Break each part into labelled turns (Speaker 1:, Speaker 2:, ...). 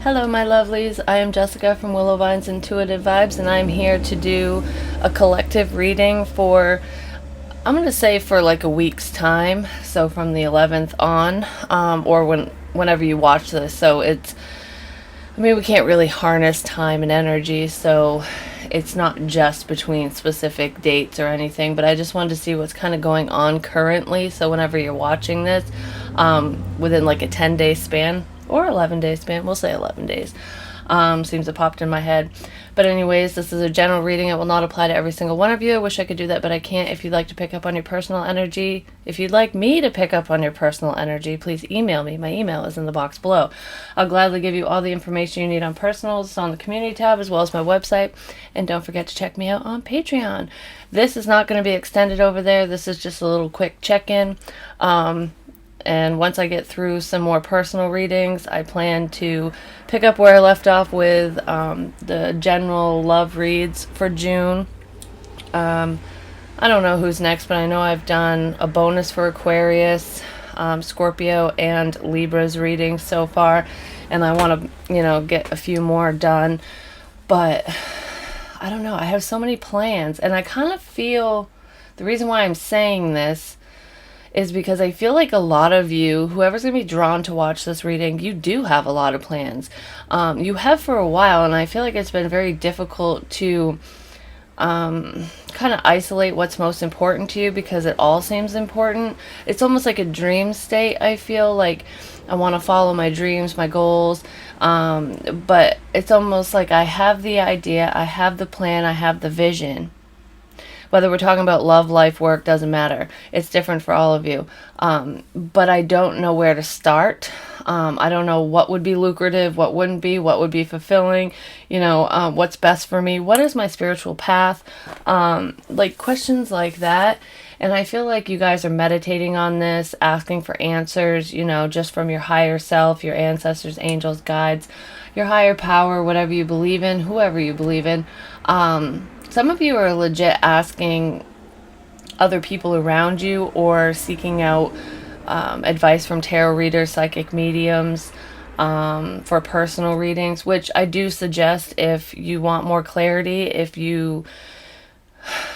Speaker 1: Hello, my lovelies. I am Jessica from Willow Vine's Intuitive Vibes, and I'm here to do a collective reading for, I'm going to say for like a week's time. So from the 11th on, or whenever you watch this. So we can't really harness time and energy, so it's not just between specific dates or anything, but I just wanted to see what's kind of going on currently. So whenever you're watching this, within like a 10-day span, or 11-day span, we'll say 11 days. Seems it popped in my head. But anyways, this is a general reading. It will not apply to every single one of you. I wish I could do that, but I can't. If you'd like to pick up on your personal energy, if you'd like me to pick up on your personal energy, please email me. My email is in the box below. I'll gladly give you all the information you need on personals. It's on the community tab as well as my website. And don't forget to check me out on Patreon. This is not going to be extended over there. This is just a little quick check-in. And once I get through some more personal readings, I plan to pick up where I left off with the general love reads for June. I don't know who's next, but I know I've done a bonus for Aquarius, Scorpio, and Libra's readings so far. And I want to, get a few more done. But I don't know. I have so many plans. And I kind of feel the reason why I'm saying this is because I feel like a lot of you, whoever's going to be drawn to watch this reading, you do have a lot of plans. You have for a while, and I feel like it's been very difficult to kind of isolate what's most important to you because it all seems important. It's almost like a dream state, I feel like. I want to follow my dreams, my goals, but it's almost like I have the idea, I have the plan, I have the vision. Whether we're talking about love, life, work, doesn't matter. It's different for all of you. But I don't know where to start. I don't know what would be lucrative, what wouldn't be, what would be fulfilling, what's best for me, what is my spiritual path, like questions like that. And I feel like you guys are meditating on this, asking for answers, just from your higher self, your ancestors, angels, guides, your higher power, whatever you believe in, whoever you believe in. Some of you are legit asking other people around you or seeking out advice from tarot readers, psychic mediums, for personal readings, which I do suggest if you want more clarity.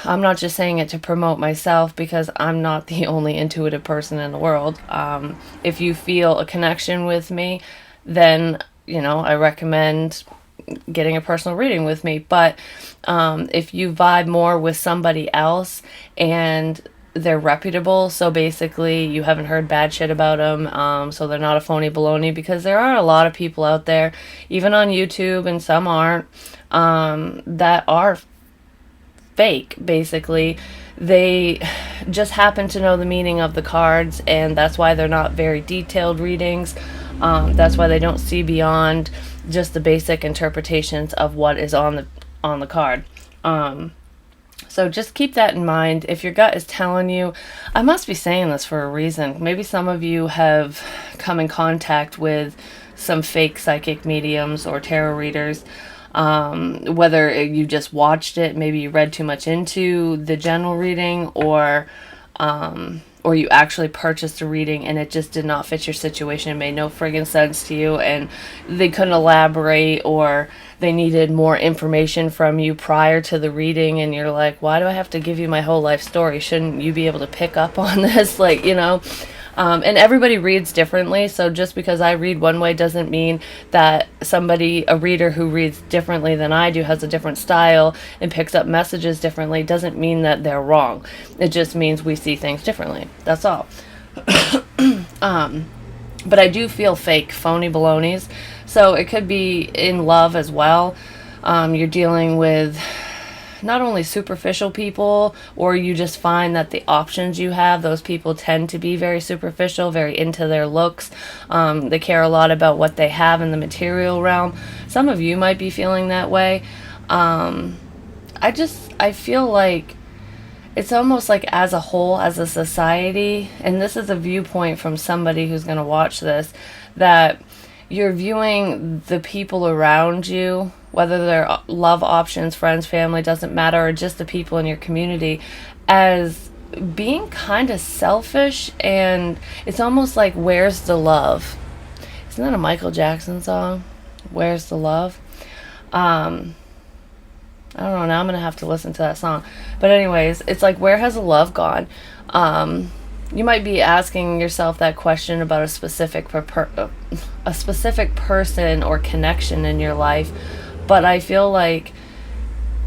Speaker 1: I'm not just saying it to promote myself because I'm not the only intuitive person in the world. If you feel a connection with me, then, I recommend getting a personal reading with me. But if you vibe more with somebody else and they're reputable, so basically you haven't heard bad shit about them, so they're not a phony baloney, because there are a lot of people out there, even on YouTube, and some aren't, that are fake. Basically, they just happen to know the meaning of the cards, and that's why they're not very detailed readings. That's why they don't see beyond just the basic interpretations of what is on the card. So just keep that in mind. If your gut is telling you, I must be saying this for a reason. Maybe some of you have come in contact with some fake psychic mediums or tarot readers. Whether you just watched it, maybe you read too much into the general reading, or you actually purchased a reading and it just did not fit your situation. It made no friggin' sense to you and they couldn't elaborate, or they needed more information from you prior to the reading, and you're like, why do I have to give you my whole life story? Shouldn't you be able to pick up on this? And everybody reads differently, so just because I read one way doesn't mean that a reader who reads differently than I do, has a different style and picks up messages differently, doesn't mean that they're wrong. It just means we see things differently. That's all. But I do feel fake, phony balonies. So it could be in love as well. You're dealing with not only superficial people, or you just find that the options you have, those people tend to be very superficial, very into their looks. They care a lot about what they have in the material realm. Some of you might be feeling that way. I feel like it's almost like as a whole, as a society, and this is a viewpoint from somebody who's going to watch this, that you're viewing the people around you, whether they're love options, friends, family, doesn't matter, or just the people in your community, as being kind of selfish. And it's almost like, where's the love? Isn't that a Michael Jackson song? Where's the love? I don't know, now I'm gonna have to listen to that song. But anyways, it's like, where has the love gone? You might be asking yourself that question about a specific a specific person or connection in your life, but I feel like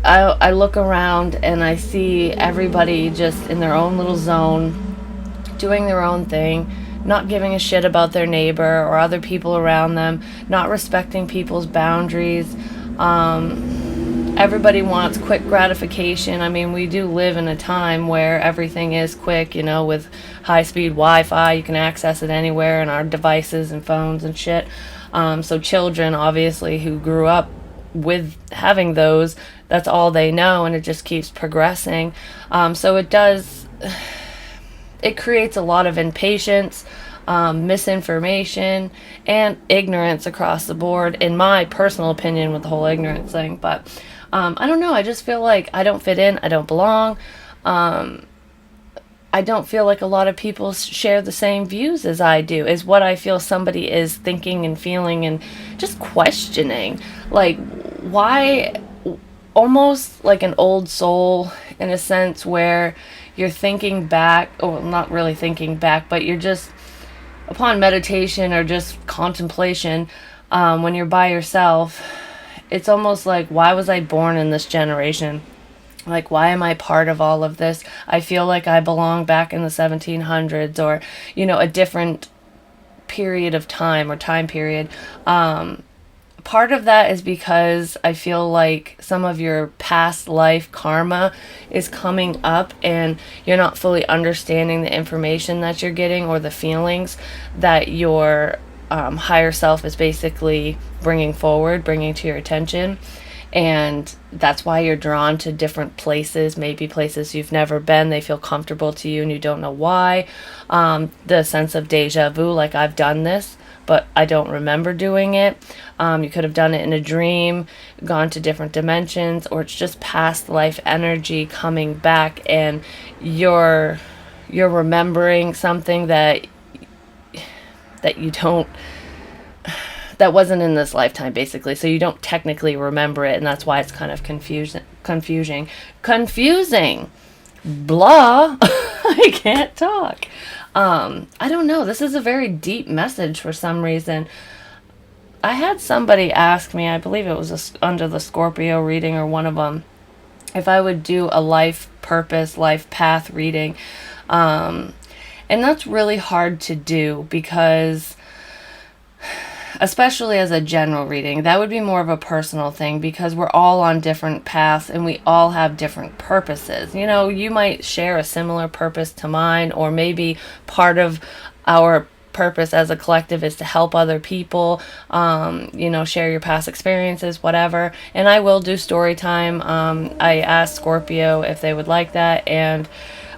Speaker 1: I look around and I see everybody just in their own little zone, doing their own thing, not giving a shit about their neighbor or other people around them, not respecting people's boundaries. Everybody wants quick gratification. I mean, we do live in a time where everything is quick, you know, with high-speed Wi-Fi. You can access it anywhere in our devices and phones and shit. So children, obviously, who grew up with having those, that's all they know, and it just keeps progressing. So it creates a lot of impatience, misinformation, and ignorance across the board, in my personal opinion, with the whole ignorance thing. But I don't know, I just feel like I don't fit in, I don't belong. I don't feel like a lot of people share the same views as I do, is what I feel somebody is thinking and feeling and just questioning. Like, why, almost like an old soul in a sense, where you're thinking back, or not really thinking back, but you're just, upon meditation or just contemplation, when you're by yourself, it's almost like, why was I born in this generation? Like, why am I part of all of this? I feel like I belong back in the 1700s, or, you know, a different period of time or time period. Part of that is because I feel like some of your past life karma is coming up, and you're not fully understanding the information that you're getting, or the feelings that your higher self is basically bringing forward, bringing to your attention. And that's why you're drawn to different places, maybe places you've never been. They feel comfortable to you and you don't know why. The sense of deja vu, like, I've done this, but I don't remember doing it. You could have done it in a dream, gone to different dimensions, or it's just past life energy coming back, and you're remembering something that you don't, that wasn't in this lifetime, basically. So you don't technically remember it, and that's why it's kind of confusing. Blah. I can't talk. I don't know. This is a very deep message for some reason. I had somebody ask me, I believe it was under the Scorpio reading, or one of them, if I would do a life purpose, life path reading. And that's really hard to do, because especially as a general reading, that would be more of a personal thing, because we're all on different paths and we all have different purposes. You know, you might share a similar purpose to mine, or maybe part of our purpose as a collective is to help other people, you know, share your past experiences, whatever. And I will do story time. I asked Scorpio if they would like that, and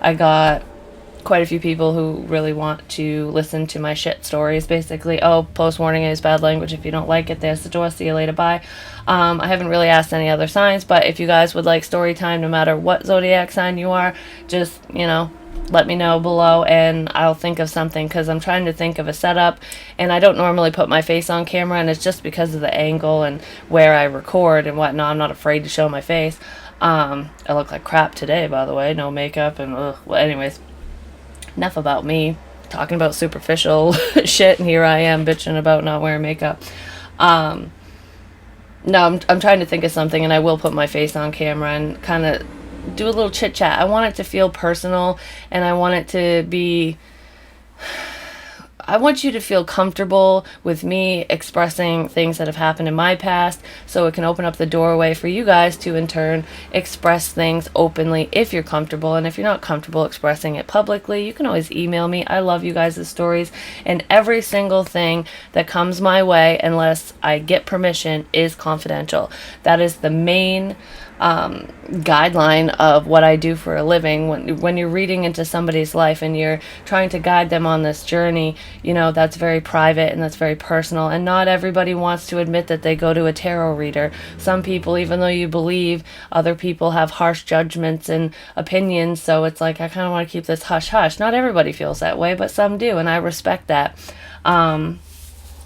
Speaker 1: I got quite a few people who really want to listen to my shit stories, basically. Oh, post warning, is bad language. If you don't like it, there's the door. See you later. Bye. I haven't really asked any other signs, but if you guys would like story time, no matter what zodiac sign you are, just, you know, let me know below and I'll think of something, because I'm trying to think of a setup, and I don't normally put my face on camera, and it's just because of the angle and where I record and whatnot. I'm not afraid to show my face. I look like crap today, by the way. No makeup and ugh. Well, anyways, enough about me talking about superficial shit, and here I am bitching about not wearing makeup. No, I'm trying to think of something, and I will put my face on camera and kind of do a little chit chat. I want it to feel personal, and I want it to be, I want you to feel comfortable with me expressing things that have happened in my past, so it can open up the doorway for you guys to in turn express things openly if you're comfortable. And if you're not comfortable expressing it publicly, you can always email me. I love you guys' stories, and every single thing that comes my way, unless I get permission, is confidential. That is the main guideline of what I do for a living. When you're reading into somebody's life and you're trying to guide them on this journey, you know, that's very private and that's very personal, and not everybody wants to admit that they go to a tarot reader. Some people, even though you believe, other people have harsh judgments and opinions, so it's like, I kind of want to keep this hush hush. Not everybody feels that way, but some do, and I respect that.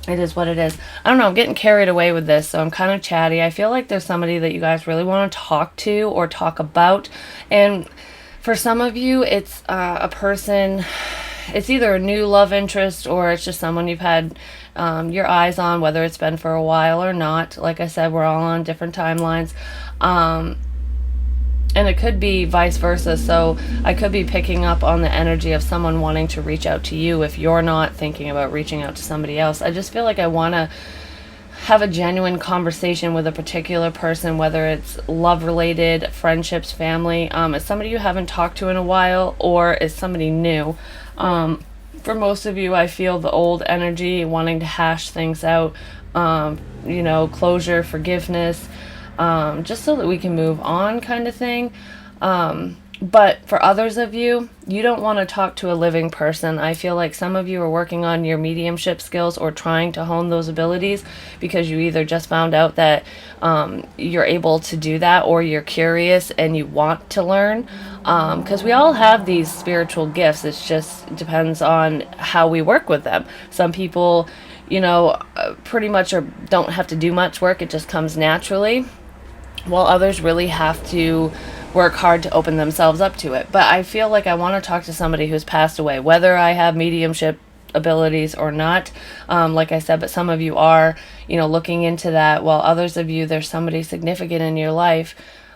Speaker 1: It is what it is. I don't know, I'm getting carried away with this, so I'm kind of chatty. I feel like there's somebody that you guys really want to talk to or talk about. And for some of you, it's a person, it's either a new love interest or it's just someone you've had your eyes on, whether it's been for a while or not. Like I said, we're all on different timelines. And it could be vice versa. So I could be picking up on the energy of someone wanting to reach out to you if you're not thinking about reaching out to somebody else. I just feel like I want to have a genuine conversation with a particular person, whether it's love related, friendships, family. It's somebody you haven't talked to in a while, or is somebody new. For most of you, I feel the old energy, wanting to hash things out, closure, forgiveness, just so that we can move on, kind of thing. But for others of you, you don't want to talk to a living person. I feel like some of you are working on your mediumship skills or trying to hone those abilities because you either just found out that you're able to do that, or you're curious and you want to learn. Because we all have these spiritual gifts. It just depends on how we work with them. Some people, pretty much don't have to do much work. It just comes naturally, while others really have to work hard to open themselves up to it. But I feel like I want to talk to somebody who's passed away, whether I have mediumship abilities or not. Like I said, but some of you are, looking into that, while others of you, there's somebody significant in your life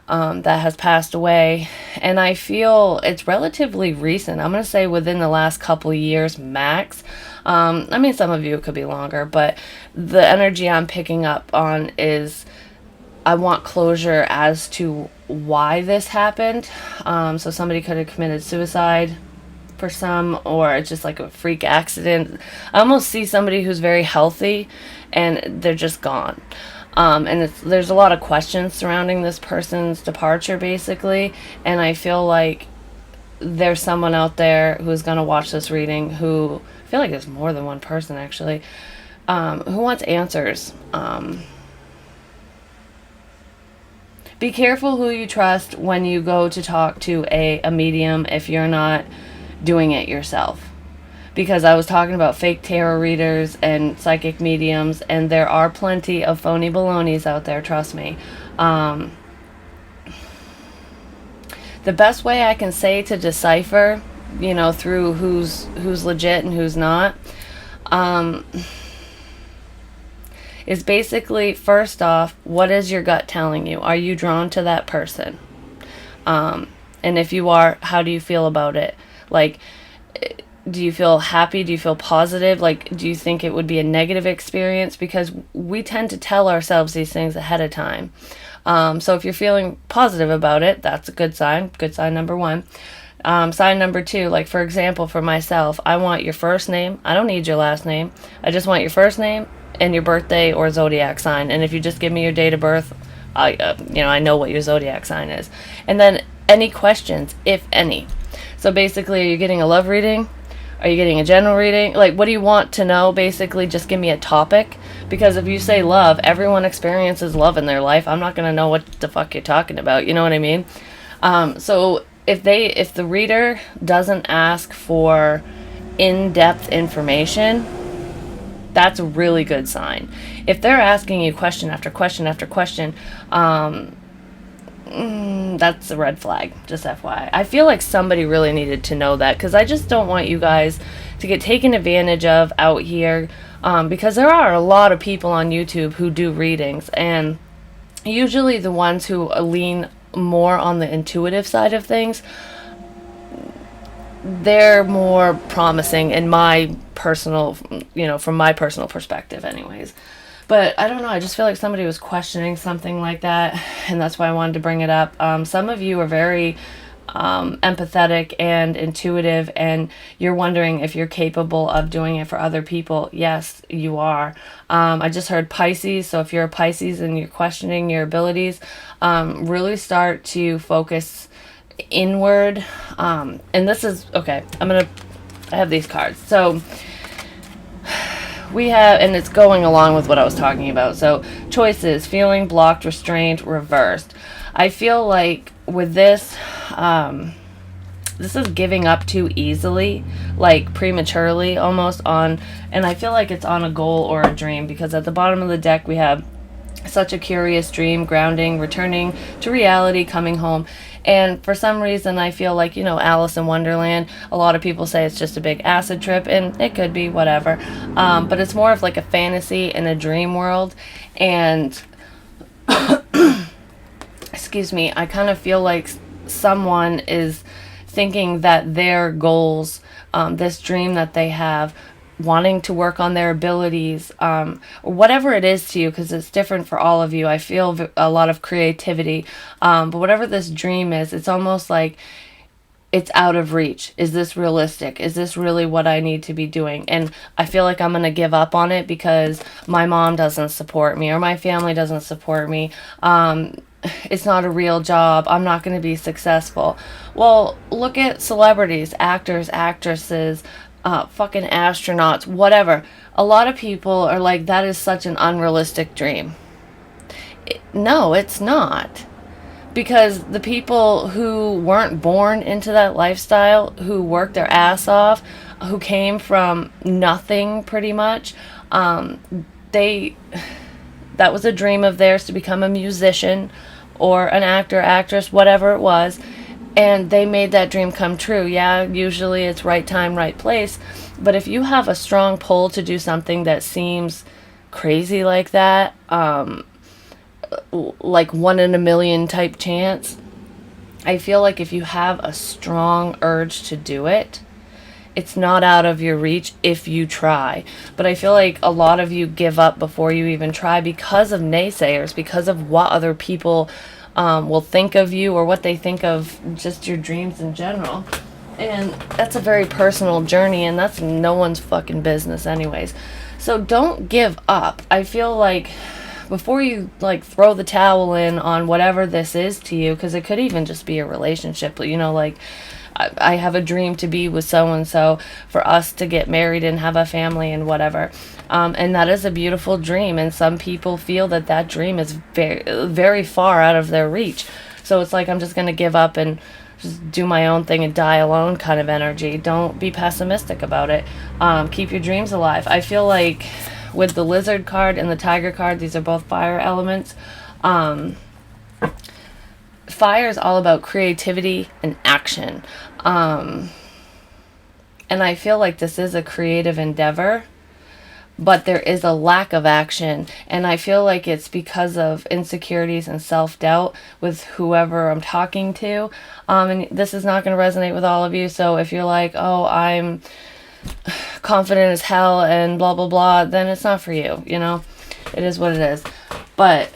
Speaker 1: that has passed away. And I feel it's relatively recent. I'm going to say within the last couple of years max. Some of you it could be longer, but the energy I'm picking up on is I want closure as to why this happened. So somebody could have committed suicide for some, or it's just like a freak accident. I almost see somebody who's very healthy and they're just gone. And there's a lot of questions surrounding this person's departure, basically. And I feel like there's someone out there who's going to watch this reading who, I feel like there's more than one person actually, who wants answers. Be careful who you trust when you go to talk to a medium if you're not doing it yourself. Because I was talking about fake tarot readers and psychic mediums, and there are plenty of phony balonies out there, trust me. The best way I can say to decipher, through who's legit and who's not, is basically, first off, what is your gut telling you? Are you drawn to that person? And if you are, how do you feel about it? Like, do you feel happy? Do you feel positive? Like, do you think it would be a negative experience? Because we tend to tell ourselves these things ahead of time. So if you're feeling positive about it, that's a good sign. Good sign number one. Sign number two, like for example, for myself, I want your first name. I don't need your last name. I just want your first name and your birthday or zodiac sign. And if you just give me your date of birth, I know what your zodiac sign is. And then any questions, if any. So basically, are you getting a love reading? Are you getting a general reading? Like, what do you want to know? Basically, just give me a topic. Because if you say love, everyone experiences love in their life. I'm not going to know what the fuck you're talking about. You know what I mean? So if the reader doesn't ask for in-depth information, that's a really good sign. If they're asking you question after question after question, that's a red flag, just FYI. I feel like somebody really needed to know that, because I just don't want you guys to get taken advantage of out here, because there are a lot of people on YouTube who do readings, and usually the ones who lean more on the intuitive side of things, they're more promising in my personal, from my personal perspective anyways. But I don't know, I just feel like somebody was questioning something like that, and that's why I wanted to bring it up. Some of you are very empathetic and intuitive, and you're wondering if you're capable of doing it for other people. Yes, you are. I just heard Pisces, so if you're a Pisces and you're questioning your abilities, really start to focus inward. And this is, okay, I have these cards. So we have, and it's going along with what I was talking about. So choices, feeling blocked, restrained, reversed. I feel like with this, this is giving up too easily, like prematurely almost on, and I feel like it's on a goal or a dream, because at the bottom of the deck we have such a curious dream, grounding, returning to reality, coming home. And for some reason, I feel like, Alice in Wonderland, a lot of people say it's just a big acid trip, and it could be, whatever. But it's more of like a fantasy in a dream world. And, excuse me, I kind of feel like someone is thinking that their goals, this dream that they have, wanting to work on their abilities, or whatever it is to you, because it's different for all of you. I feel a lot of creativity, but whatever this dream is, it's almost like it's out of reach. Is this realistic? Is this really what I need to be doing? And I feel like I'm going to give up on it because my mom doesn't support me, or my family doesn't support me. It's not a real job. I'm not going to be successful. Well, look at celebrities, actors, actresses, fucking astronauts, whatever. A lot of people are like, that is such an unrealistic dream. No, it's not. Because the people who weren't born into that lifestyle, who worked their ass off, who came from nothing pretty much, that was a dream of theirs to become a musician or an actor, actress, whatever it was. And they made that dream come true. Yeah, usually it's right time, right place. But if you have a strong pull to do something that seems crazy like that, like 1 in a million type chance, I feel like if you have a strong urge to do it, it's not out of your reach if you try. But I feel like a lot of you give up before you even try because of naysayers, because of what other people will think of you, or what they think of just your dreams in general. And that's a very personal journey, and that's no one's fucking business anyways. So don't give up. I feel like before you like throw the towel in on whatever this is to you, because it could even just be a relationship, like I have a dream to be with so-and-so, for us to get married and have a family and whatever. And that is a beautiful dream. And some people feel that that dream is very, very far out of their reach. So it's like, I'm just going to give up and just do my own thing and die alone kind of energy. Don't be pessimistic about it. Keep your dreams alive. I feel like with the Lizard card and the Tiger card, these are both fire elements. Fire is all about creativity and action. And I feel like this is a creative endeavor, but there is a lack of action. And I feel like it's because of insecurities and self-doubt with whoever I'm talking to. And this is not going to resonate with all of you. So if you're like, oh, I'm confident as hell and blah, blah, blah, then it's not for you. It is what it is. But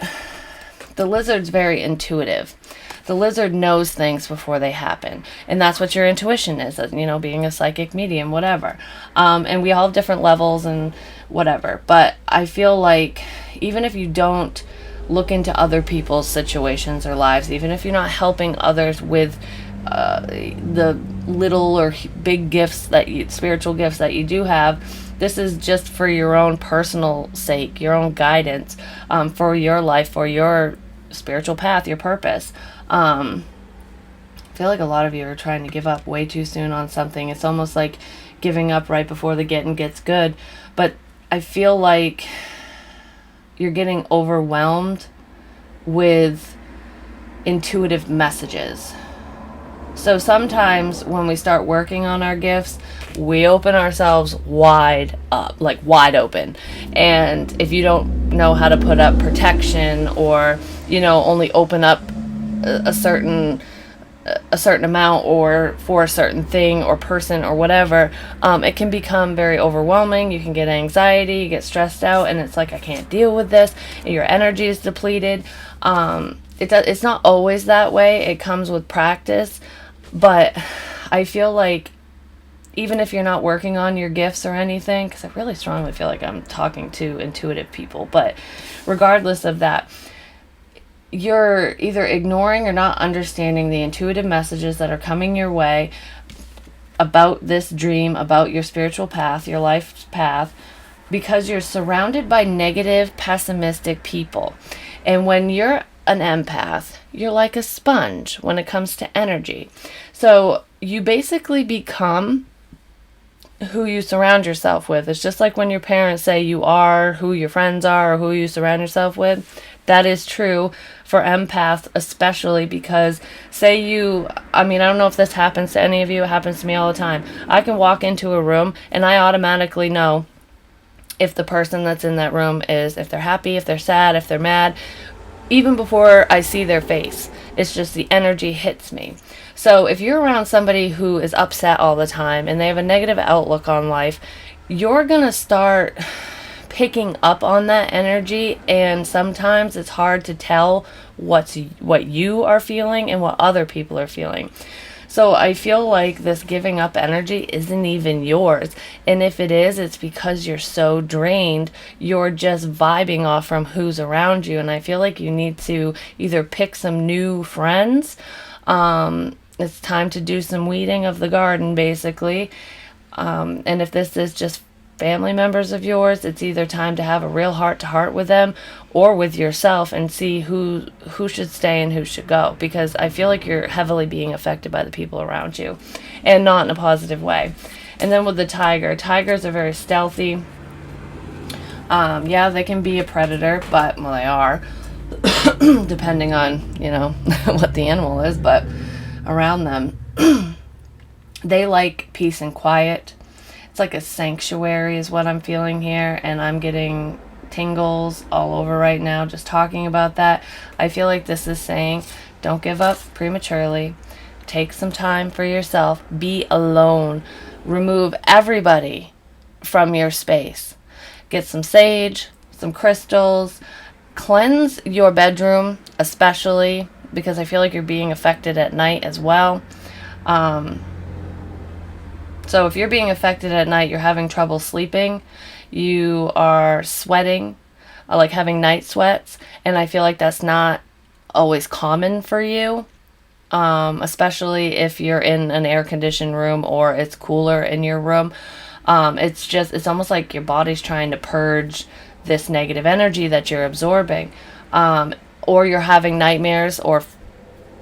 Speaker 1: the Lizard's very intuitive. The Lizard knows things before they happen. And that's what your intuition is, being a psychic medium, whatever. And we all have different levels and whatever. But I feel like even if you don't look into other people's situations or lives, even if you're not helping others with the little or big gifts spiritual gifts that you do have, this is just for your own personal sake, your own guidance, for your life, for your spiritual path, your purpose. I feel like a lot of you are trying to give up way too soon on something. It's almost like giving up right before the getting gets good. But I feel like you're getting overwhelmed with intuitive messages. So sometimes when we start working on our gifts, we open ourselves wide up, like wide open. And if you don't know how to put up protection, or, only open up a certain amount, or for a certain thing or person or whatever, it can become very overwhelming. You can get anxiety, you get stressed out, and it's like, I can't deal with this, and your energy is depleted. It's not always that way. It comes with practice. But I feel like even if you're not working on your gifts or anything, because I really strongly feel like I'm talking to intuitive people, but regardless of that, you're either ignoring or not understanding the intuitive messages that are coming your way about this dream, about your spiritual path, your life's path, because you're surrounded by negative, pessimistic people. And when you're an empath, you're like a sponge when it comes to energy. So you basically become who you surround yourself with. It's just like when your parents say you are who your friends are or who you surround yourself with. That is true for empaths, especially because I don't know if this happens to any of you. It happens to me all the time. I can walk into a room and I automatically know if the person that's in that room if they're happy, if they're sad, if they're mad, even before I see their face. It's just the energy hits me. So if you're around somebody who is upset all the time and they have a negative outlook on life, you're going to start picking up on that energy, and sometimes it's hard to tell what you are feeling and what other people are feeling. So I feel like this giving up energy isn't even yours. And if it is, it's because you're so drained. You're just vibing off from who's around you. And I feel like you need to either pick some new friends. It's time to do some weeding of the garden, basically. And if this is just family members of yours, it's either time to have a real heart-to-heart with them or with yourself and see who should stay and who should go, because I feel like you're heavily being affected by the people around you, and not in a positive way. And then with the tigers are very stealthy. Yeah, they can be a predator, but, well, they are, depending on, what the animal is, but around them, they like peace and quiet. It's like a sanctuary is what I'm feeling here, and I'm getting tingles all over right now just talking about that. I feel like this is saying, don't give up prematurely. Take some time for yourself. Be alone. Remove everybody from your space. Get some sage, some crystals. Cleanse your bedroom, especially because I feel like you're being affected at night as well. So if you're being affected at night, you're having trouble sleeping, you are sweating, like having night sweats, and I feel like that's not always common for you, especially if you're in an air-conditioned room or it's cooler in your room. It's almost like your body's trying to purge this negative energy that you're absorbing, or you're having nightmares or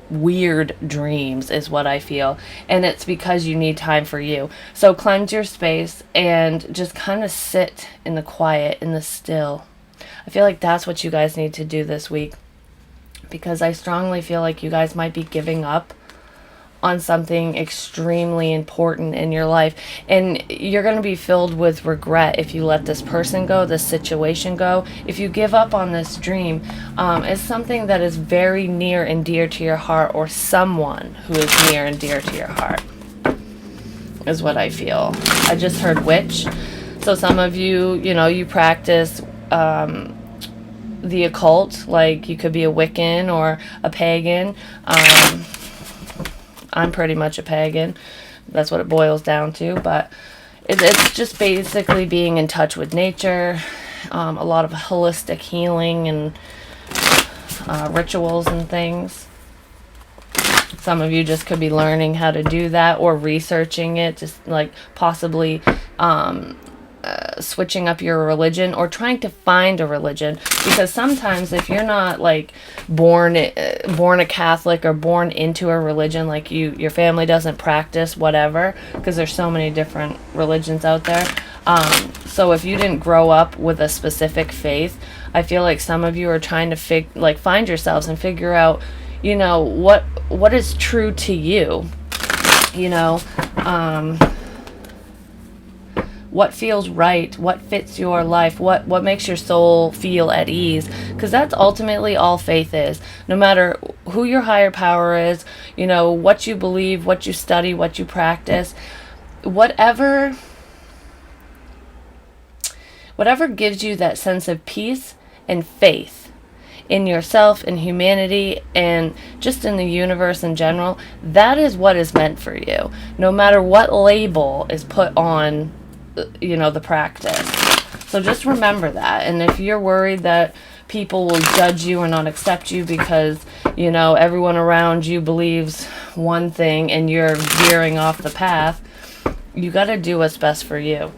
Speaker 1: weird dreams is what I feel, and it's because you need time for you. So cleanse your space and just kind of sit in the quiet, in the still. I feel like that's what you guys need to do this week, because I strongly feel like you guys might be giving up on something extremely important in your life, and you're going to be filled with regret if you let this person go, this situation go. If you give up on this dream, it's something that is very near and dear to your heart, or someone who is near and dear to your heart, is what I feel. I just heard witch. So some of you, you practice the occult, like you could be a Wiccan or a pagan. I'm pretty much a pagan. That's what it boils down to. But it's just basically being in touch with nature, a lot of holistic healing and rituals and things. Some of you just could be learning how to do that or researching it, just like possibly switching up your religion or trying to find a religion, because sometimes if you're not like born a Catholic or born into a religion, like your family doesn't practice whatever, because there's so many different religions out there, so if you didn't grow up with a specific faith, I feel like some of you are trying to find yourselves and figure out what is true to you, what feels right, what fits your life, what makes your soul feel at ease, because that's ultimately all faith is. No matter who your higher power is, what you believe, what you study, what you practice, whatever gives you that sense of peace and faith in yourself, in humanity, and just in the universe in general, that is what is meant for you, no matter what label is put on the practice. So just remember that. And if you're worried that people will judge you or not accept you because everyone around you believes one thing and you're veering off the path, you got to do what's best for you,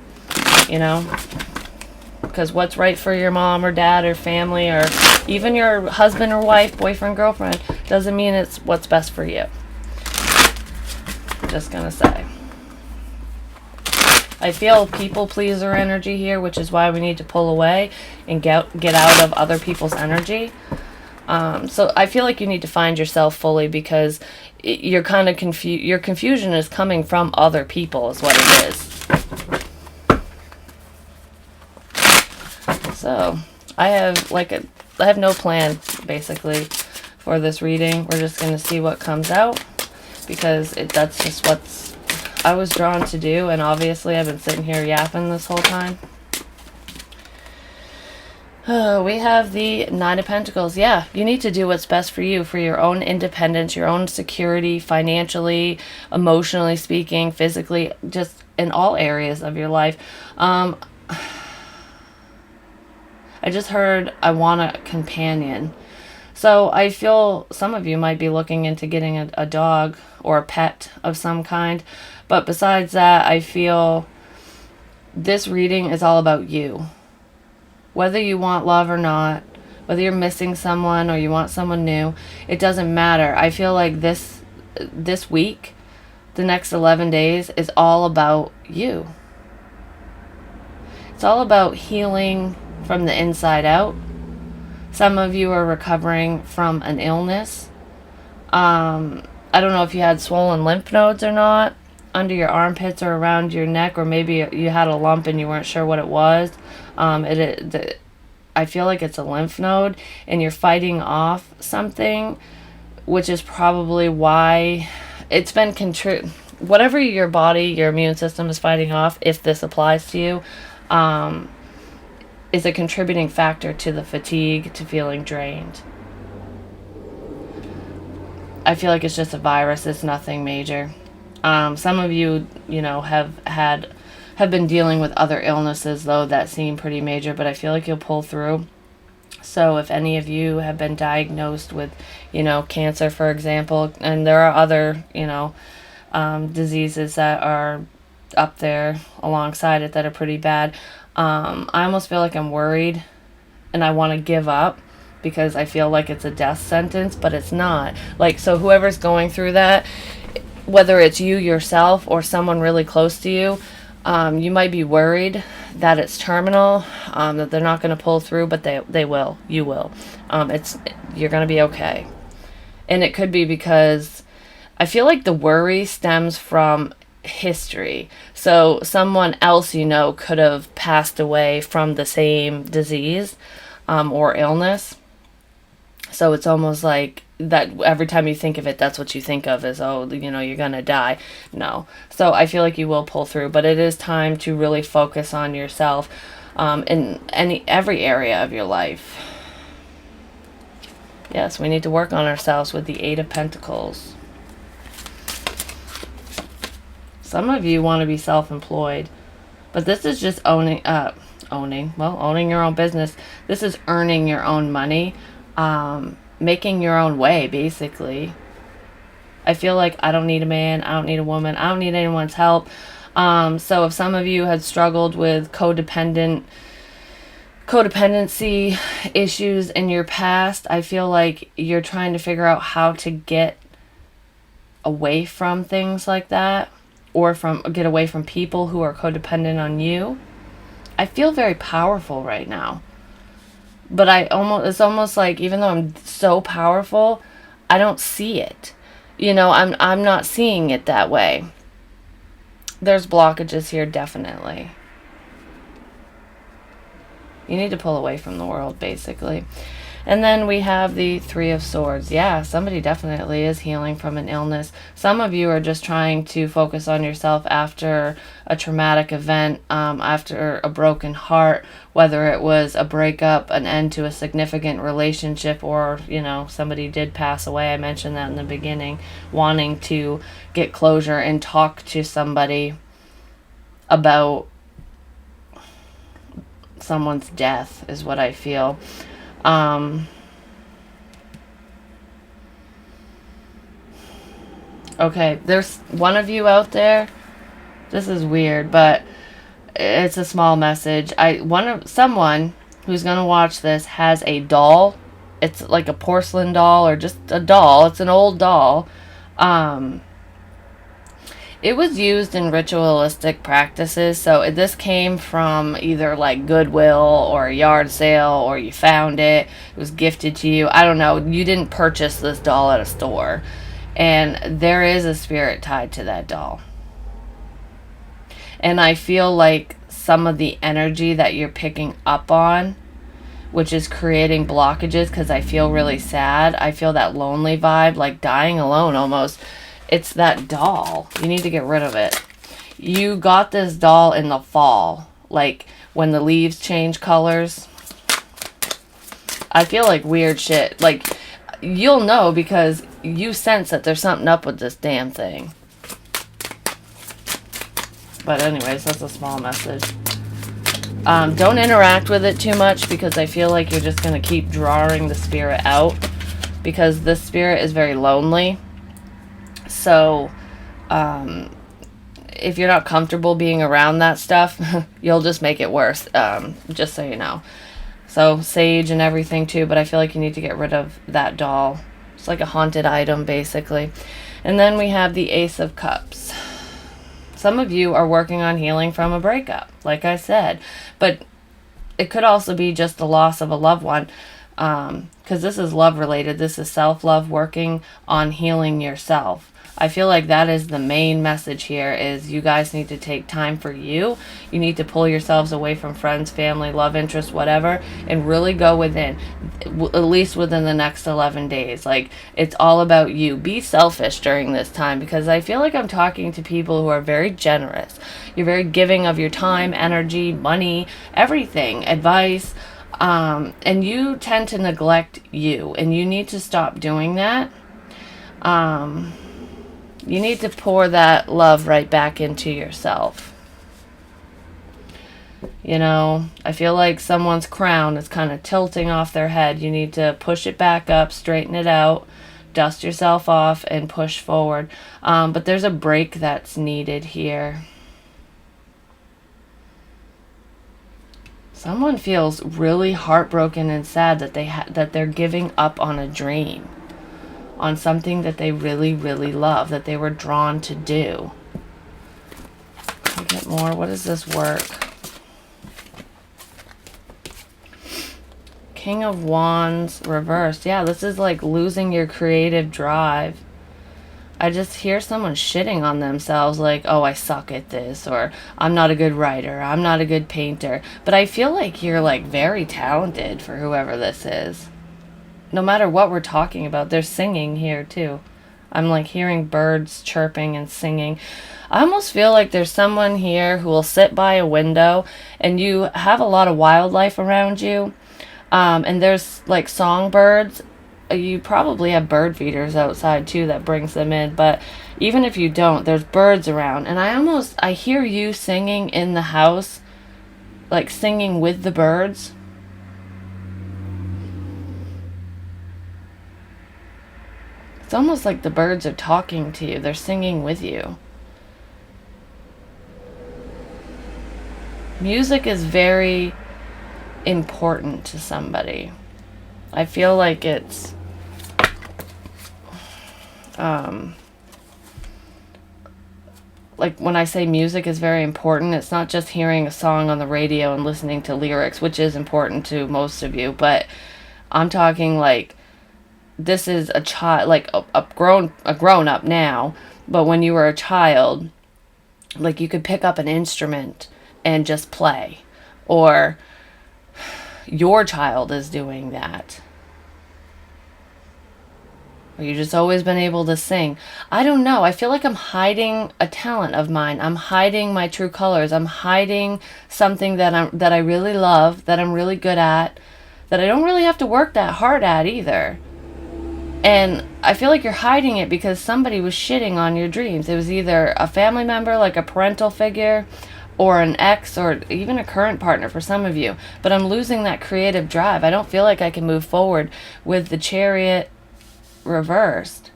Speaker 1: because what's right for your mom or dad or family or even your husband or wife, boyfriend, girlfriend, doesn't mean it's what's best for you. just going to say. I feel people pleaser energy here, which is why we need to pull away and get out of other people's energy. So I feel like you need to find yourself fully, because you're kind of your confusion is coming from other people is what it is. So I have no plan basically for this reading. We're just going to see what comes out, because that's just what I was drawn to do, and obviously I've been sitting here yapping this whole time. We have the Nine of Pentacles. Yeah, you need to do what's best for you, for your own independence, your own security, financially, emotionally speaking, physically, just in all areas of your life. I just heard I want a companion. So I feel some of you might be looking into getting a dog or a pet of some kind. But besides that, I feel this reading is all about you. Whether you want love or not, whether you're missing someone or you want someone new, it doesn't matter. I feel like this week, the next 11 days, is all about you. It's all about healing from the inside out. Some of you are recovering from an illness. I don't know if you had swollen lymph nodes or not, under your armpits or around your neck, or maybe you had a lump and you weren't sure what it was. I feel like it's a lymph node, and you're fighting off something, which is probably why it's been whatever your body, your immune system is fighting off, if this applies to you, is a contributing factor to the fatigue, to feeling drained. I feel like it's just a virus. It's nothing major. Some of you, have been dealing with other illnesses, though, that seem pretty major, but I feel like you'll pull through. So if any of you have been diagnosed with, cancer, for example, and there are other, diseases that are up there alongside it that are pretty bad, I almost feel like I'm worried and I want to give up, because I feel like it's a death sentence, but it's not. So whoever's going through that, whether it's you yourself or someone really close to you, you might be worried that it's terminal, that they're not going to pull through, but they will. You will. You're going to be okay. And it could be because I feel like the worry stems from history. So someone else could have passed away from the same disease or illness. So it's almost like that every time you think of it, that's what you think of is, you're going to die. No. So I feel like you will pull through, but it is time to really focus on yourself in every area of your life. Yes, we need to work on ourselves with the Eight of Pentacles. Some of you want to be self-employed, but this is just owning your own business. This is earning your own money. Making your own way, basically. I feel like I don't need a man, I don't need a woman, I don't need anyone's help. So if some of you had struggled with codependency issues in your past, I feel like you're trying to figure out how to get away from things like that, or get away from people who are codependent on you. I feel very powerful right now. But it's almost like, even though I'm so powerful, I don't see it. I'm not seeing it that way. There's blockages here, definitely. You need to pull away from the world, basically. And then we have the Three of Swords. Yeah, somebody definitely is healing from an illness. Some of you are just trying to focus on yourself after a traumatic event, after a broken heart, whether it was a breakup, an end to a significant relationship, or, somebody did pass away. I mentioned that in the beginning. Wanting to get closure and talk to somebody about someone's death is what I feel. Okay, there's one of you out there. This is weird, but it's a small message. Someone who's gonna watch this has a doll. It's like a porcelain doll or just a doll. It's an old doll. it was used in ritualistic practices. So this came from either like Goodwill or a yard sale, or you found it. It was gifted to you. I don't know. You didn't purchase this doll at a store. And there is a spirit tied to that doll. And I feel like some of the energy that you're picking up on, which is creating blockages, because I feel really sad. I feel that lonely vibe, like dying alone almost. It's that doll. You need to get rid of it. You got this doll in the fall, like when the leaves change colors. I feel like weird shit. Like, you'll know because you sense that there's something up with this damn thing. But anyways, that's a small message. Don't interact with it too much, because I feel like you're just going to keep drawing the spirit out, because this spirit is very lonely. So, if you're not comfortable being around that stuff, you'll just make it worse, just so you know. So, sage and everything too, but I feel like you need to get rid of that doll. It's like a haunted item, basically. And then we have the Ace of Cups. Some of you are working on healing from a breakup, like I said. But it could also be just the loss of a loved one, because this is love related. This is self-love, working on healing yourself. I feel like that is the main message here, is you guys need to take time for you. You need to pull yourselves away from friends, family, love interest, whatever, and really go within, at least within the next 11 days. Like, it's all about you. Be selfish during this time, because I feel like I'm talking to people who are very generous. You're very giving of your time, energy, money, everything, advice, and you tend to neglect you, and you need to stop doing that. You need to pour that love right back into yourself. You know, I feel like someone's crown is kind of tilting off their head. You need to push it back up, straighten it out, dust yourself off, and push forward. But there's a break that's needed here. Someone feels really heartbroken and sad that they're giving up on a dream, on something that they really, really love, that they were drawn to do. Can we get more? What is this work? King of Wands reversed. Yeah, this is like losing your creative drive. I just hear someone shitting on themselves, like, oh, I suck at this, or I'm not a good writer, I'm not a good painter. But I feel like you're like very talented for whoever this is. No matter what we're talking about, there's singing here too. I'm like hearing birds chirping and singing. I almost feel like there's someone here who will sit by a window, and you have a lot of wildlife around you. And there's like songbirds. You probably have bird feeders outside too that brings them in. But even if you don't, there's birds around. And I hear you singing in the house, like singing with the birds. It's almost like the birds are talking to you. They're singing with you. Music is very important to somebody. I feel like it's like when I say music is very important, it's not just hearing a song on the radio and listening to lyrics, which is important to most of you, but I'm talking like this is a child, like a grown up now, but when you were a child, like you could pick up an instrument and just play, or your child is doing that, or you just always been able to sing. I don't know. I feel like I'm hiding a talent of mine. I'm hiding my true colors. I'm hiding something that I really love, that I'm really good at, that I don't really have to work that hard at either. And I feel like you're hiding it because somebody was shitting on your dreams. It was either a family member, like a parental figure, or an ex, or even a current partner for some of you. But I'm losing that creative drive. I don't feel like I can move forward with the Chariot reversed.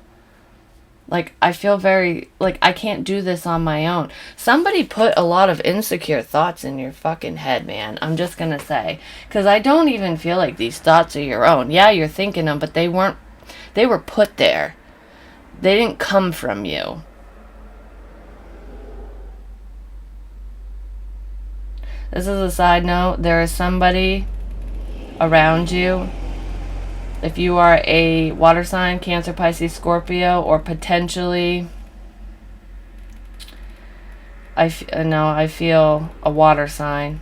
Speaker 1: Like, I feel very, like, I can't do this on my own. Somebody put a lot of insecure thoughts in your fucking head, man. I'm just gonna say. Because I don't even feel like these thoughts are your own. Yeah, you're thinking them, but they were put there. They didn't come from you. This is a side note. There is somebody around you. If you are a water sign, Cancer, Pisces, Scorpio, or potentially, I feel a water sign,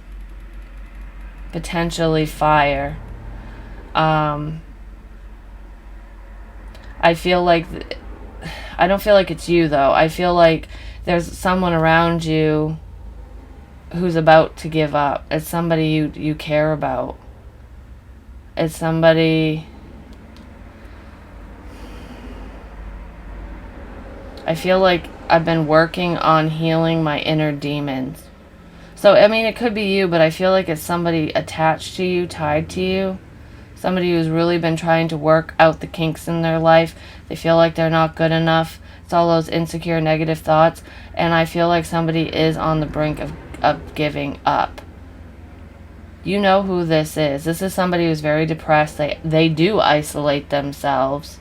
Speaker 1: potentially fire. I feel like, I don't feel like it's you though. I feel like there's someone around you who's about to give up. It's somebody you care about. It's somebody, I feel like I've been working on healing my inner demons. So, I mean, it could be you, but I feel like it's somebody attached to you, tied to you. Somebody who's really been trying to work out the kinks in their life. They feel like they're not good enough. It's all those insecure, negative thoughts. And I feel like somebody is on the brink of giving up. You know who this is. This is somebody who's very depressed. They do isolate themselves.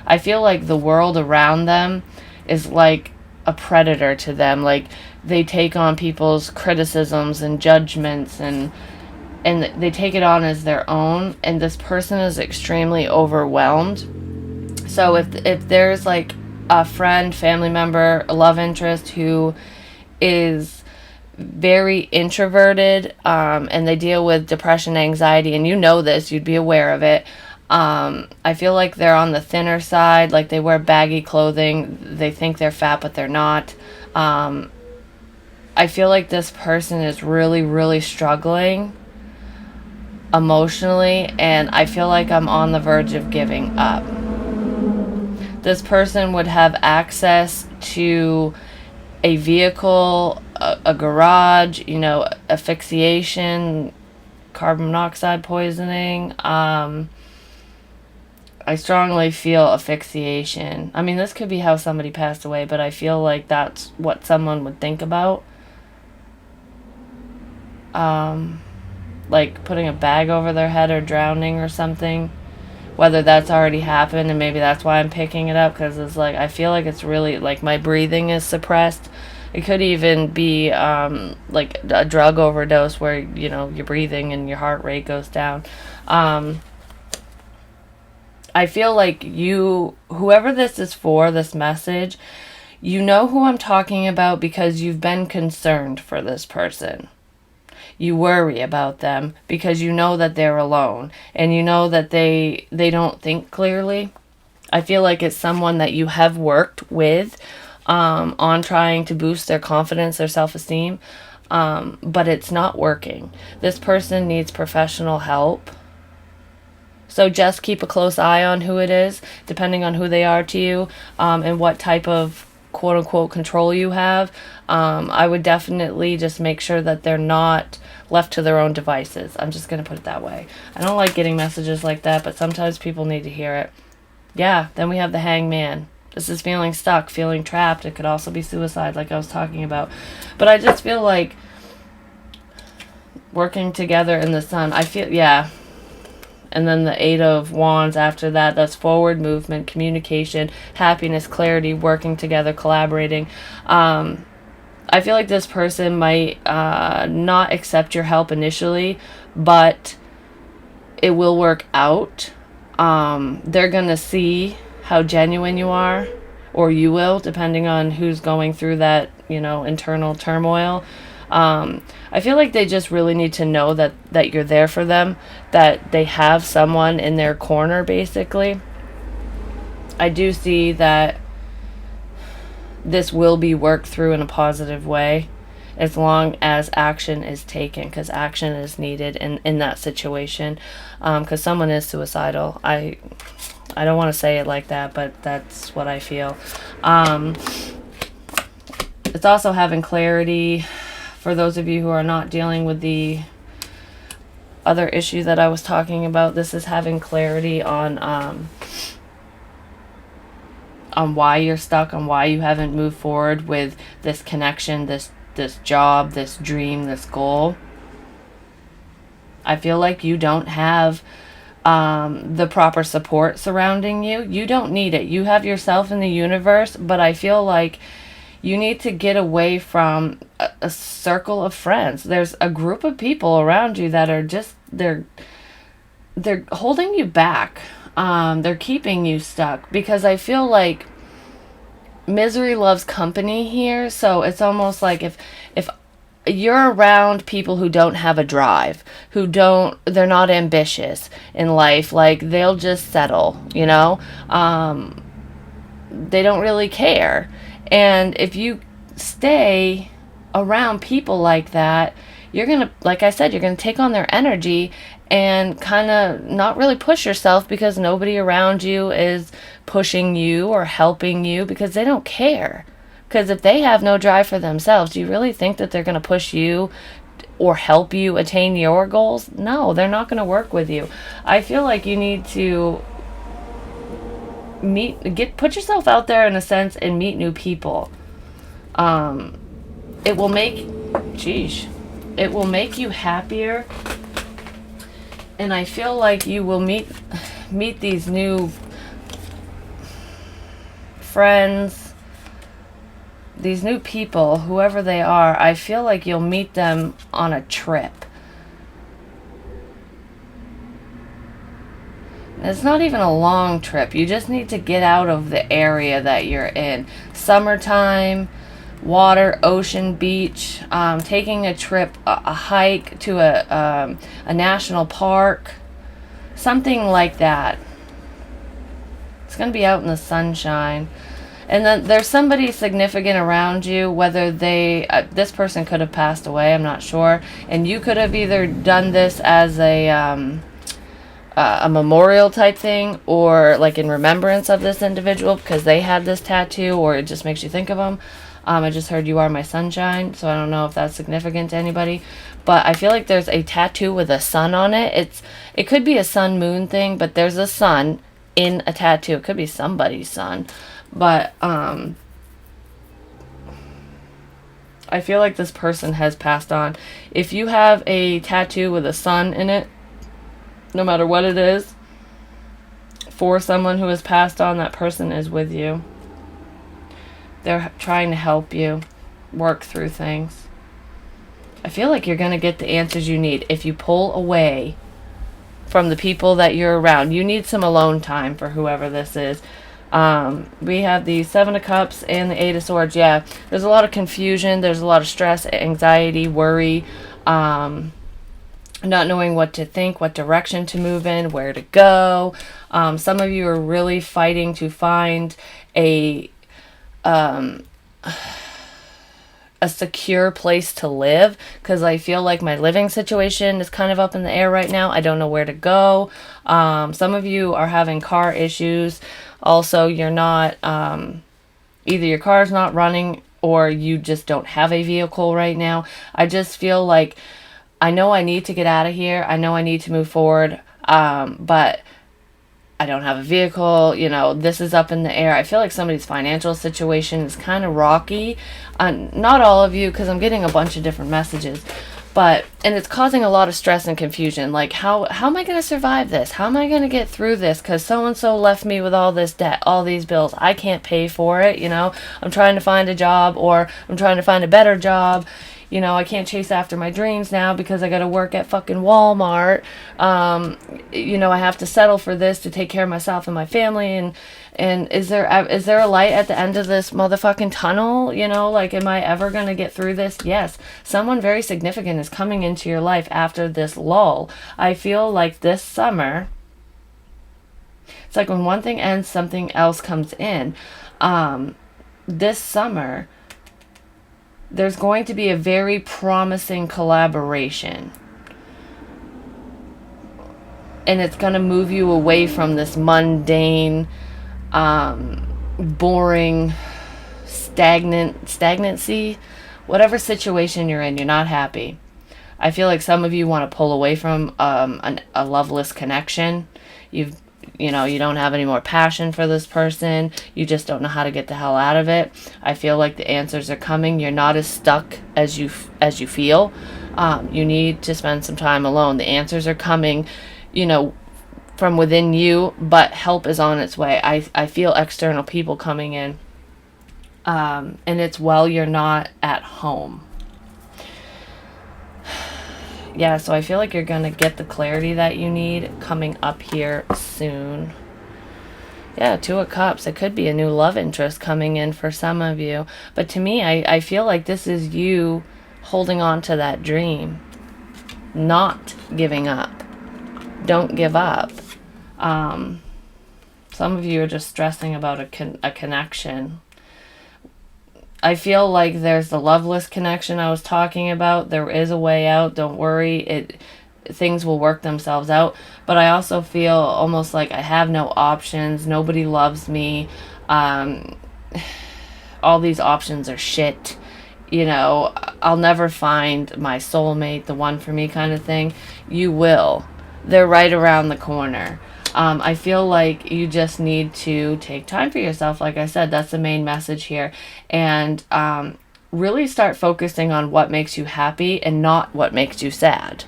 Speaker 1: I feel like the world around them is like a predator to them. Like, they take on people's criticisms and judgments, and they take it on as their own, and this person is extremely overwhelmed. So if there's like a friend, family member, a love interest who is very introverted, and they deal with depression, anxiety, and you know this, you'd be aware of it. I feel like they're on the thinner side, like they wear baggy clothing, they think they're fat but they're not. I feel like this person is really, really struggling emotionally, and I feel like I'm on the verge of giving up. This person would have access to a vehicle, a garage, asphyxiation, carbon monoxide poisoning. I strongly feel asphyxiation. I mean, this could be how somebody passed away, but I feel like that's what someone would think about. Like putting a bag over their head or drowning or something. Whether that's already happened, and maybe that's why I'm picking it up, because it's like, I feel like it's really, like, my breathing is suppressed. It could even be, like, a drug overdose where, you're breathing and your heart rate goes down. I feel like whoever this is for, this message, you know who I'm talking about because you've been concerned for this person. You worry about them because you know that they're alone, and you know that they don't think clearly. I feel like it's someone that you have worked with on trying to boost their confidence, their self-esteem, but it's not working. This person needs professional help. So just keep a close eye on who it is, depending on who they are to you, and what type of quote-unquote control you have. I would definitely just make sure that they're not left to their own devices. I'm just going to put it that way. I don't like getting messages like that, but sometimes people need to hear it. Yeah, then we have the Hangman. This is feeling stuck, feeling trapped. It could also be suicide, like I was talking about. But I just feel like working together in the sun. Yeah. And then the Eight of Wands after that, that's forward movement, communication, happiness, clarity, working together, collaborating. I feel like this person might not accept your help initially, but it will work out. They're going to see how genuine you are, or you will, depending on who's going through that, internal turmoil. I feel like they just really need to know that you're there for them, that they have someone in their corner, basically. I do see that this will be worked through in a positive way, as long as action is taken, because action is needed in that situation, because someone is suicidal. I don't want to say it like that, but that's what I feel. It's also having clarity. For those of you who are not dealing with the other issue that I was talking about, this is having clarity on why you're stuck, on why you haven't moved forward with this connection, this job, this dream, this goal. I feel like you don't have the proper support surrounding you. You don't need it. You have yourself in the universe, but I feel like you need to get away from a circle of friends. There's a group of people around you that are just, they're holding you back. They're keeping you stuck, because I feel like misery loves company here. So it's almost like if you're around people who don't have a drive, they're not ambitious in life, like they'll just settle, they don't really care. And if you stay around people like that, you're going to, like I said, you're going to take on their energy and kind of not really push yourself, because nobody around you is pushing you or helping you, because they don't care. Because if they have no drive for themselves, do you really think that they're going to push you or help you attain your goals? No, they're not going to work with you. I feel like you need to put yourself out there in a sense and meet new people. It will make you happier, and I feel like you will meet these new friends, these new people, whoever they are. I feel like you'll meet them on a trip. It's not even a long trip. You just need to get out of the area that you're in. Summertime, water, ocean, beach, taking a trip, a hike to a national park, something like that. It's going to be out in the sunshine. And then there's somebody significant around you, whether this person could have passed away, I'm not sure. And you could have either done this as a memorial type thing, or like in remembrance of this individual because they had this tattoo, or it just makes you think of them. I just heard "You Are My Sunshine," so I don't know if that's significant to anybody, but I feel like there's a tattoo with a sun on it. It could be a sun moon thing, but there's a sun in a tattoo. It could be somebody's sun, but I feel like this person has passed on. If you have a tattoo with a sun in it, no matter what it is, for someone who has passed on, that person is with you. They're trying to help you work through things. I feel like you're going to get the answers you need if you pull away from the people that you're around. You need some alone time for whoever this is. We have the Seven of Cups and the Eight of Swords. Yeah, there's a lot of confusion. There's a lot of stress, anxiety, worry, not knowing what to think, what direction to move in, where to go. Some of you are really fighting to find a secure place to live, because I feel like my living situation is kind of up in the air right now. I don't know where to go. Some of you are having car issues. Also, you're not, either your car's not running or you just don't have a vehicle right now. I just feel like I know I need to get out of here. I know I need to move forward. But I don't have a vehicle, this is up in the air. I feel like somebody's financial situation is kind of rocky. Not all of you, because I'm getting a bunch of different messages. And it's causing a lot of stress and confusion. Like, how am I going to survive this? How am I going to get through this? Because so-and-so left me with all this debt, all these bills. I can't pay for it, I'm trying to find a job, or I'm trying to find a better job. I can't chase after my dreams now because I got to work at fucking Walmart. I have to settle for this to take care of myself and my family. And is there a light at the end of this motherfucking tunnel? Am I ever going to get through this? Yes. Someone very significant is coming into your life after this lull. I feel like this summer, it's like when one thing ends, something else comes in. This summer, there's going to be a very promising collaboration. And it's going to move you away from this mundane, boring, stagnancy. Whatever situation you're in, you're not happy. I feel like some of you want to pull away from a loveless connection. You don't have any more passion for this person. You just don't know how to get the hell out of it. I feel like the answers are coming. You're not as stuck as you feel. You need to spend some time alone. The answers are coming, from within you, but help is on its way. I feel external people coming in. And it's while you're not at home. Yeah, so I feel like you're going to get the clarity that you need coming up here soon. Yeah, Two of Cups. It could be a new love interest coming in for some of you. But to me, I feel like this is you holding on to that dream. Not giving up. Don't give up. Some of you are just stressing about a connection. I feel like there's the loveless connection I was talking about. There is a way out. Don't worry. Things will work themselves out. But I also feel almost like I have no options. Nobody loves me. All these options are shit. You know, I'll never find my soulmate, the one for me kind of thing. You will. They're right around the corner. I feel like you just need to take time for yourself. Like I said, that's the main message here. And really start focusing on what makes you happy and not what makes you sad.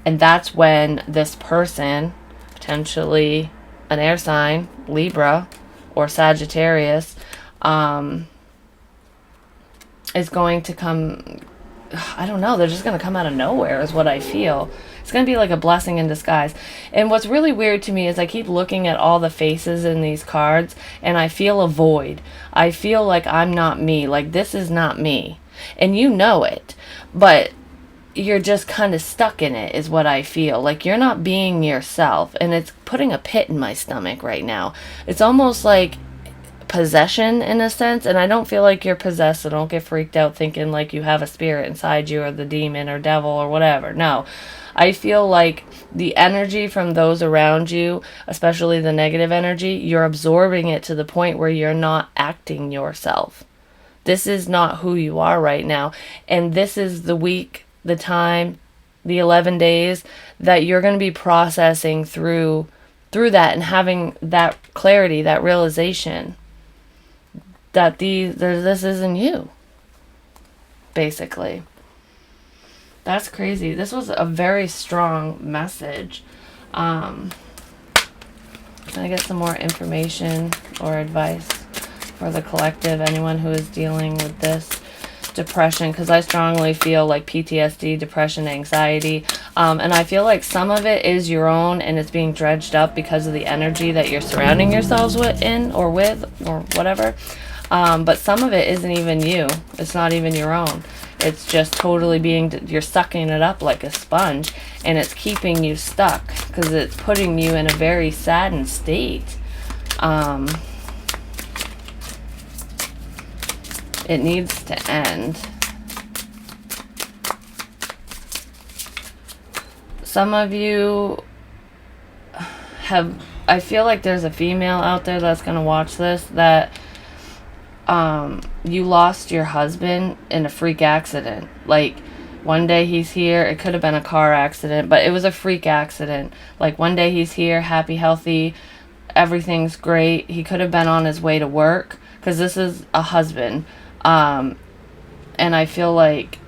Speaker 1: And that's when this person, potentially an air sign, Libra or Sagittarius, is going to come. I don't know, they're just going to come out of nowhere is what I feel. It's going to be like a blessing in disguise. And what's really weird to me is I keep looking at all the faces in these cards and I feel a void. I feel like I'm not me. Like this is not me. And you know it. But you're just kind of stuck in it is what I feel. Like you're not being yourself. And it's putting a pit in my stomach right now. It's almost like possession in a sense, and I don't feel like you're possessed, so don't get freaked out thinking like you have a spirit inside you or the demon or devil or whatever. No, I feel like the energy from those around you, especially the negative energy, you're absorbing it to the point where you're not acting yourself. This is not who you are right now, and this is the week, the time, the 11 days that you're going to be processing through that and having that clarity, that realization that this isn't you, basically. That's crazy. This was a very strong message. Can I get some more information or advice for the collective, anyone who is dealing with this depression? Because I strongly feel like PTSD, depression, anxiety, and I feel like some of it is your own and it's being dredged up because of the energy that you're surrounding yourselves with or whatever. But some of it isn't even you. It's not even your own. It's just totally you're sucking it up like a sponge, and it's keeping you stuck because it's putting you in a very saddened state. It needs to end. Some of you I feel like there's a female out there that's going to watch this that you lost your husband in a freak accident. Like one day he's here, it could have been a car accident, but it was a freak accident. Like one day he's here, happy, healthy, everything's great. He could have been on his way to work because this is a husband. And I feel like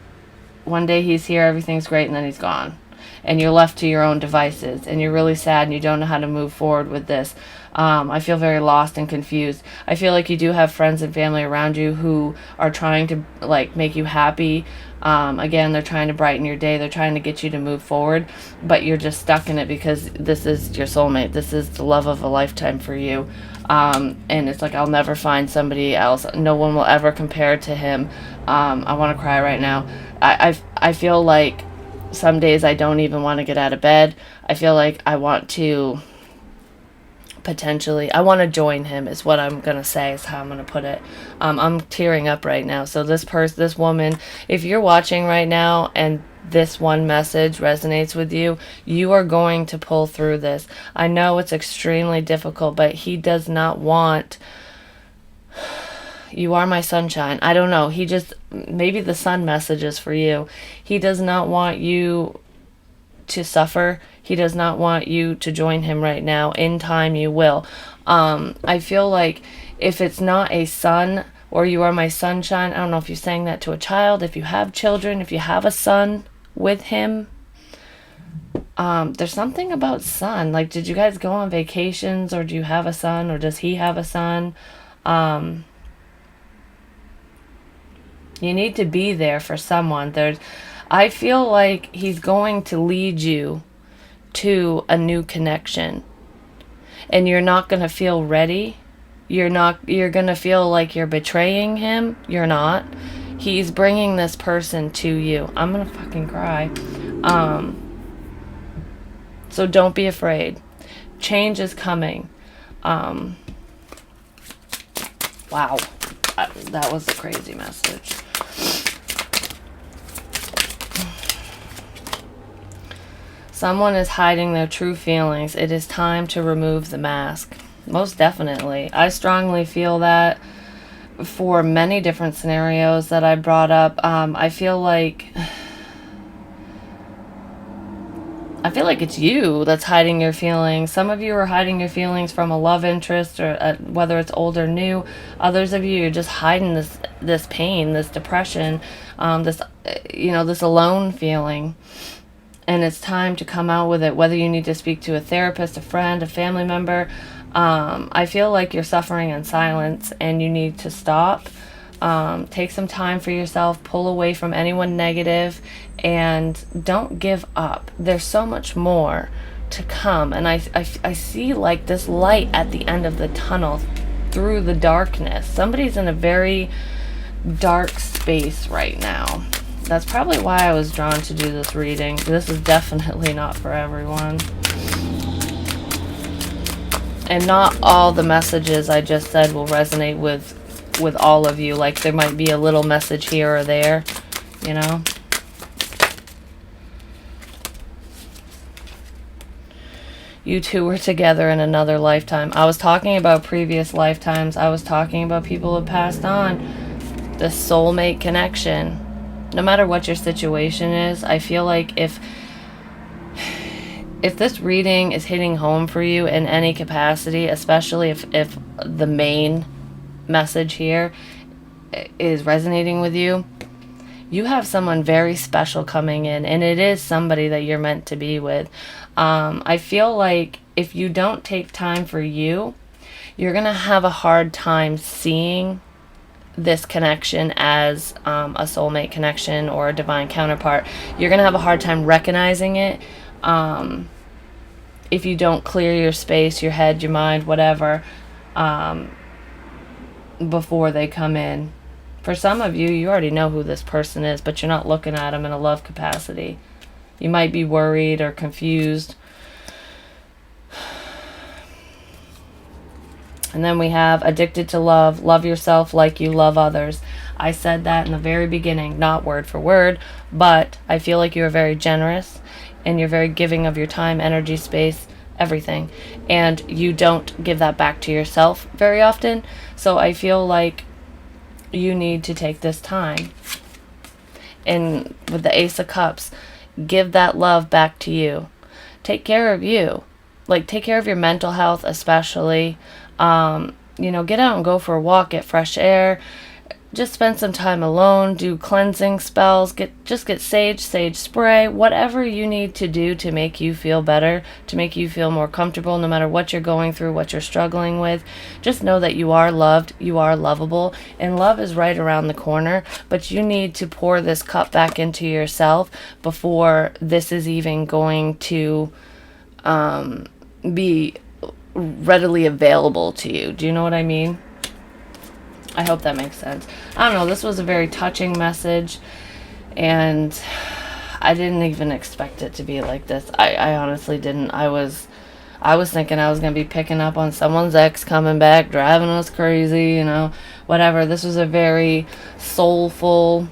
Speaker 1: one day he's here, everything's great, and then he's gone. And you're left to your own devices, and you're really sad, and you don't know how to move forward with this. I feel very lost and confused. I feel like you do have friends and family around you who are trying to like make you happy. Again, they're trying to brighten your day. They're trying to get you to move forward, but you're just stuck in it because this is your soulmate. This is the love of a lifetime for you. And it's like, I'll never find somebody else. No one will ever compare to him. I want to cry right now. I feel like some days I don't even want to get out of bed. I feel like I want to I want to join him is what I'm going to say, is how I'm going to put it. I'm tearing up right now. So this woman, if you're watching right now and this one message resonates with you, you are going to pull through this. I know it's extremely difficult, but he does not want... You are my sunshine. I don't know. Maybe the sun message is for you. He does not want you to suffer. He does not want you to join him right now. In time, you will. I feel like if it's not a son or you are my sunshine, I don't know if you're saying that to a child, if you have children, if you have a son with him. There's something about son. Like, did you guys go on vacations, or do you have a son, or does he have a son? You need to be there for someone. I feel like he's going to lead you to a new connection. And you're not going to feel ready. You're going to feel like you're betraying him. You're not. He's bringing this person to you. I'm going to fucking cry. So don't be afraid. Change is coming. Wow. That was a crazy message. Someone is hiding their true feelings. It is time to remove the mask. Most definitely. I strongly feel that for many different scenarios that I brought up. I feel like it's you that's hiding your feelings. Some of you are hiding your feelings from a love interest, or whether it's old or new. Others of you are just hiding this pain, this depression, this alone feeling. And it's time to come out with it, whether you need to speak to a therapist, a friend, a family member. I feel like you're suffering in silence and you need to stop. Take some time for yourself, pull away from anyone negative, and don't give up. There's so much more to come. And I see like this light at the end of the tunnel through the darkness. Somebody's in a very dark space right now. That's probably why I was drawn to do this reading. This is definitely not for everyone. And not all the messages I just said will resonate with all of you. Like, there might be a little message here or there, you know? You two were together in another lifetime. I was talking about previous lifetimes. I was talking about people who passed on. The soulmate connection. No matter what your situation is, I feel like if this reading is hitting home for you in any capacity, especially if the main message here is resonating with you, you have someone very special coming in, and it is somebody that you're meant to be with. I feel like if you don't take time for you, you're going to have a hard time seeing this connection as a soulmate connection or a divine counterpart. You're going to have a hard time recognizing it if you don't clear your space, your head, your mind, whatever, before they come in. For some of you, you already know who this person is, but you're not looking at them in a love capacity. You might be worried or confused. And then we have addicted to love. Love yourself like you love others. I said that in the very beginning, not word for word, but I feel like you're very generous and you're very giving of your time, energy, space, everything. And you don't give that back to yourself very often. So I feel like you need to take this time. And with the Ace of Cups, give that love back to you. Take care of you. Like, take care of your mental health, especially. Get out and go for a walk, get fresh air, just spend some time alone, do cleansing spells, get sage spray, whatever you need to do to make you feel better, to make you feel more comfortable, no matter what you're going through, what you're struggling with. Just know that you are loved, you are lovable, and love is right around the corner, but you need to pour this cup back into yourself before this is even going to be readily available to you. Do you know what I mean? I hope that makes sense. I don't know, this was a very touching message, and I didn't even expect it to be like this. I honestly didn't. I was thinking I was going to be picking up on someone's ex coming back, driving us crazy, whatever. This was a very soulful,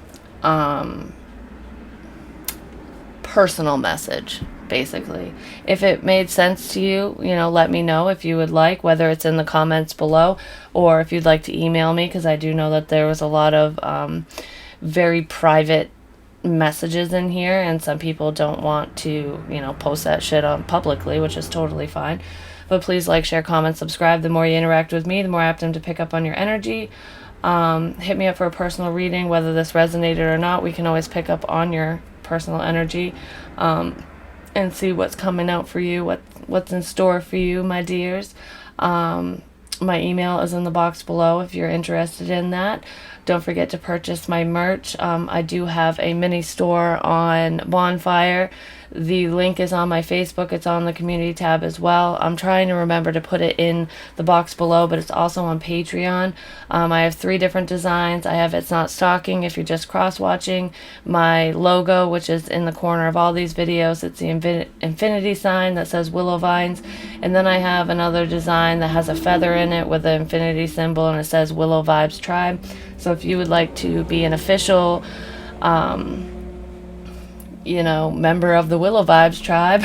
Speaker 1: personal message, basically. If it made sense to you, let me know if you would like, whether it's in the comments below or if you'd like to email me, because I do know that there was a lot of very private messages in here, and some people don't want to, post that shit on publicly, which is totally fine. But please like, share, comment, subscribe. The more you interact with me, the more apt I am to pick up on your energy. Hit me up for a personal reading, whether this resonated or not. We can always pick up on your personal energy and see what's coming out for you, what's in store for you, my dears. My email is in the box below if you're interested in that. Don't forget to purchase my merch. I do have a mini store on Bonfire. The link is on my Facebook. It's on the community tab as well. I'm trying to remember to put it in the box below, but it's also on Patreon. I have 3 different designs. I have It's Not Stalking if you're just cross-watching. My logo, which is in the corner of all these videos, it's the infinity sign that says Willow Vines. And then I have another design that has a feather in it with the infinity symbol, and it says Willow Vibes Tribe. So if you would like to be an official member of the Willow Vibes tribe,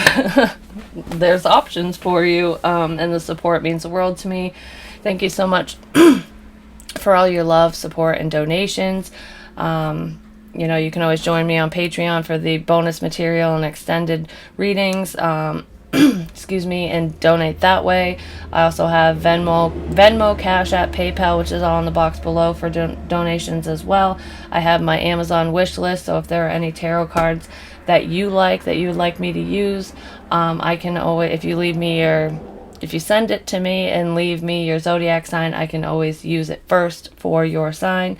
Speaker 1: there's options for you, and the support means the world to me. Thank you so much for all your love, support, and donations. You can always join me on Patreon for the bonus material and extended readings, excuse me, and donate that way. I also have Venmo, Cash App, PayPal, which is all in the box below for donations as well. I have my Amazon wish list, so if there are any tarot cards that you would like me to use, I can always, if you send it to me and leave me your zodiac sign, I can always use it first for your sign.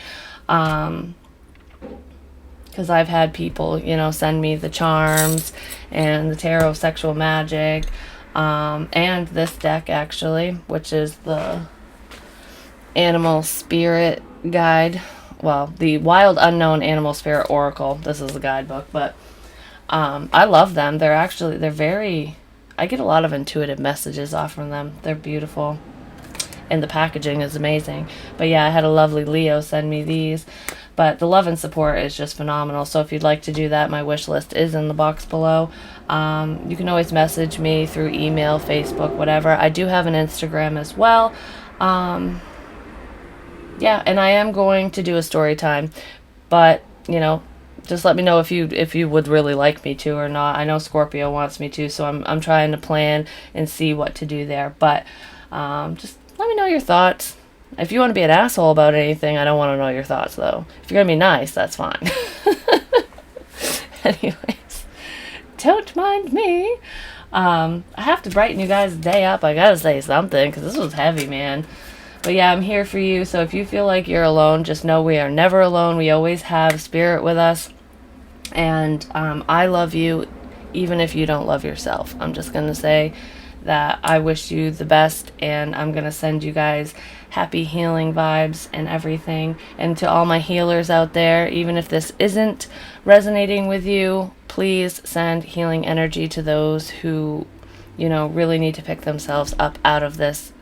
Speaker 1: Because I've had people, send me the charms and the tarot sexual magic, and this deck actually, which is the Animal Spirit Guide. Well, the Wild Unknown Animal Spirit Oracle. This is the guidebook, but I love them. They're very, I get a lot of intuitive messages off from them. They're beautiful. And the packaging is amazing. But yeah, I had a lovely Leo send me these. But the love and support is just phenomenal. So if you'd like to do that, my wish list is in the box below. You can always message me through email, Facebook, whatever. I do have an Instagram as well. Yeah, and I am going to do a story time. But, just let me know if you would really like me to or not. I know Scorpio wants me to, so I'm trying to plan and see what to do there. But just let me know your thoughts. If you want to be an asshole about anything, I don't want to know your thoughts, though. If you're going to be nice, that's fine. Anyways, don't mind me. I have to brighten you guys' day up. I gotta say something, because this was heavy, man. But yeah, I'm here for you. So if you feel like you're alone, just know we are never alone. We always have spirit with us. And I love you, even if you don't love yourself. I'm just going to say that I wish you the best, and I'm going to send you guys happy healing vibes and everything. And to all my healers out there, even if this isn't resonating with you, please send healing energy to those who, really need to pick themselves up out of this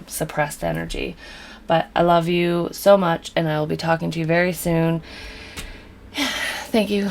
Speaker 1: suppressed energy. But I love you so much, and I will be talking to you very soon. Thank you.